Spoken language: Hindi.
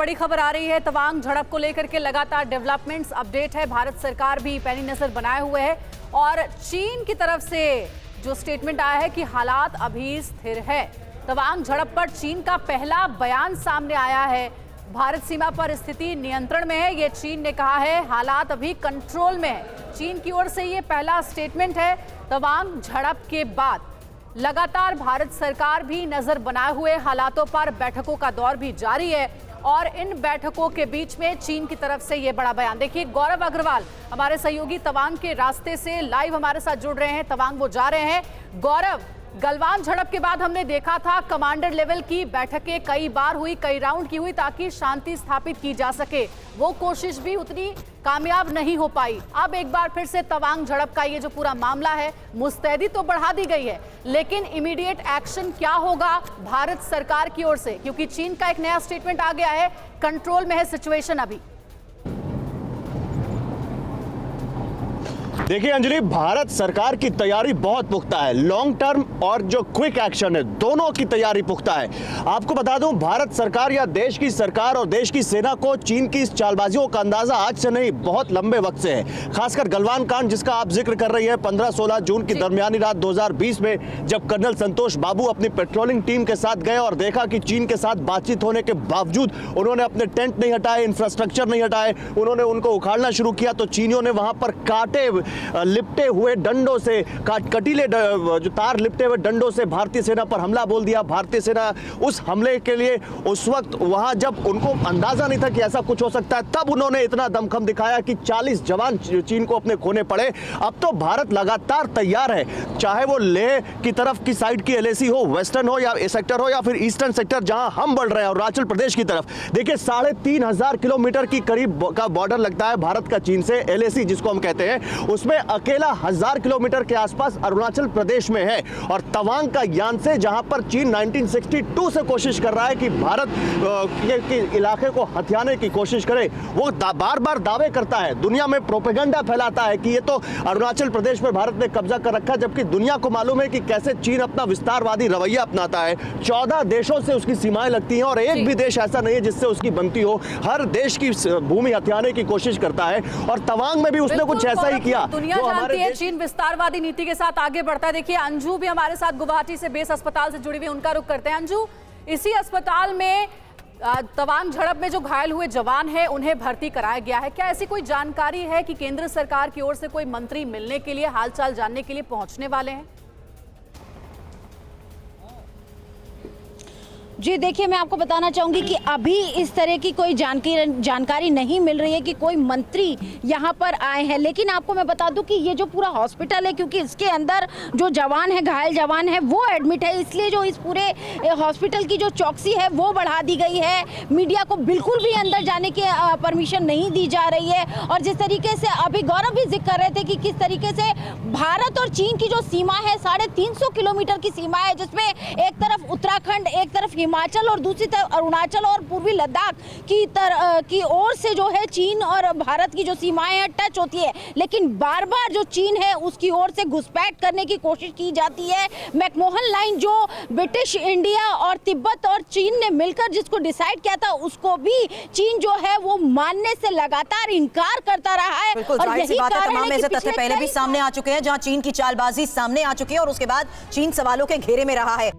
बड़ी खबर आ रही है तवांग झड़प को लेकर के लगातार डेवलपमेंट्स अपडेट है। भारत सरकार भी पैनी नजर बनाए हुए है और चीन की तरफ से जो स्टेटमेंट आया है कि हालात अभी स्थिर है। तवांग झड़प पर चीन का पहला बयान सामने आया है। भारत सीमा पर स्थिति नियंत्रण में है, ये चीन ने कहा है। हालात अभी कंट्रोल में है। चीन की ओर से ये पहला स्टेटमेंट है। तवांग झड़प के बाद लगातार भारत सरकार भी नजर बनाए हुए हालातों पर बैठकों का दौर भी जारी है और इन बैठकों के बीच में चीन की तरफ से ये बड़ा बयान। देखिए, गौरव अग्रवाल हमारे सहयोगी तवांग के रास्ते से लाइव हमारे साथ जुड़ रहे हैं। तवांग वो जा रहे हैं। गौरव, गलवान झड़प के बाद हमने देखा था कमांडर लेवल की बैठकें कई बार हुई, कई राउंड की हुई ताकि शांति स्थापित की जा सके। वो कोशिश भी उतनी कामयाब नहीं हो पाई। अब एक बार फिर से तवांग झड़प का ये जो पूरा मामला है, मुस्तैदी तो बढ़ा दी गई है, लेकिन इमीडिएट एक्शन क्या होगा भारत सरकार की ओर से, क्योंकि चीन का एक नया स्टेटमेंट आ गया है, कंट्रोल में है सिचुएशन अभी। देखिए अंजलि, भारत सरकार की तैयारी बहुत पुख्ता है। लॉन्ग टर्म और जो क्विक एक्शन है, दोनों की तैयारी पुख्ता है। आपको बता दूं, भारत सरकार या देश की सरकार और देश की सेना को चीन की इस चालबाजियों का अंदाजा आज से नहीं, बहुत लंबे वक्त से है। खासकर गलवान कांड जिसका आप जिक्र कर रही है, 15-16 जून की दरमियानी रात 2020 में जब कर्नल संतोष बाबू अपनी पेट्रोलिंग टीम के साथ गए और देखा कि चीन के साथ बातचीत होने के बावजूद उन्होंने अपने टेंट नहीं हटाए, इंफ्रास्ट्रक्चर नहीं हटाए, उन्होंने उनको उखाड़ना शुरू किया, तो चीनियों ने वहां पर काटे लिपटे हुए डंडों से, कटीले जो तार लिपटे हुए डंडों से भारतीय सेना पर हमला बोल दिया। भारतीय सेना उस हमले के लिए उस वक्त वहां, जब उनको अंदाजा नहीं था कि ऐसा कुछ हो सकता है, तब उन्होंने इतना दमखम दिखाया कि 40 जवान चीन को अपने खोने पड़े। अब तो भारत लगातार तैयार है, चाहे वो लेह की तरफ की साइड की LAC हो, वेस्टर्न हो या सेक्टर हो, या फिर ईस्टर्न सेक्टर जहां हम बढ़ रहे हैं, अरुणाचल प्रदेश की तरफ। देखिए, 3,500 किलोमीटर की करीब का बॉर्डर लगता है भारत का चीन से। LAC जिसको हम कहते हैं, उसमें अकेला 1000 किलोमीटर के आसपास अरुणाचल प्रदेश में है। और तवांग का यानसे, जहां पर चीन 1962 से कोशिश कर रहा है कि भारत के इलाके को हथियाने की कोशिश करे, वो बार बार दावे करता है, दुनिया में प्रोपेगेंडा फैलाता है कि ये तो अरुणाचल प्रदेश पर भारत ने कब्जा कर रखा, जबकि दुनिया को मालूम है कि कैसे चीन अपना विस्तारवादी रवैया अपनाता है। 14 देशों से उसकी सीमाएं लगती हैं और एक भी देश ऐसा नहीं है जिससे उसकी बनती हो। हर देश की भूमि हथियाने की कोशिश करता है और तवांग में भी उसने कुछ ऐसा ही किया। दुनिया जानती है चीन विस्तारवादी नीति के साथ आगे बढ़ता है। देखिए, अंजू भी हमारे साथ गुवाहाटी से बेस अस्पताल से जुड़ी हुई, उनका रुख करते हैं। अंजू, इसी अस्पताल में तवांग झड़प में जो घायल हुए जवान हैं उन्हें भर्ती कराया गया है। क्या ऐसी कोई जानकारी है कि केंद्र सरकार की ओर से कोई मंत्री मिलने के लिए, हालचाल जानने के लिए पहुंचने वाले हैं? जी देखिए, मैं आपको बताना चाहूँगी कि अभी इस तरह की कोई जानकारी नहीं मिल रही है कि कोई मंत्री यहाँ पर आए हैं। लेकिन आपको मैं बता दूं कि ये जो पूरा हॉस्पिटल है, क्योंकि इसके अंदर जो जवान है, घायल जवान है, वो एडमिट है, इसलिए जो इस पूरे हॉस्पिटल की जो चौकसी है वो बढ़ा दी गई है। मीडिया को बिल्कुल भी अंदर जाने की परमिशन नहीं दी जा रही है। और जिस तरीके से अभी गौरव भी जिक्र कर रहे थे कि किस तरीके से भारत और चीन की जो सीमा है, 350 किलोमीटर की सीमा है, जिसमें एक तरफ उत्तराखंड, एक तरफ हिमाचल और दूसरी तरफ अरुणाचल और पूर्वी लद्दाख की ओर से जो है चीन और भारत की जो सीमाएं हैं टच होती है। लेकिन बार बार जो चीन है उसकी ओर से घुसपैठ करने की कोशिश की जाती है। मैकमोहन लाइन जो ब्रिटिश इंडिया और तिब्बत और चीन ने मिलकर जिसको डिसाइड किया था, उसको भी चीन जो है वो मानने से लगातार इनकार करता रहा है। और यही तमाम ऐसे तथ्य पहले भी सामने आ चुके हैं जहां चीन की चालबाजी सामने आ चुकी है और उसके बाद चीन सवालों के घेरे में रहा है।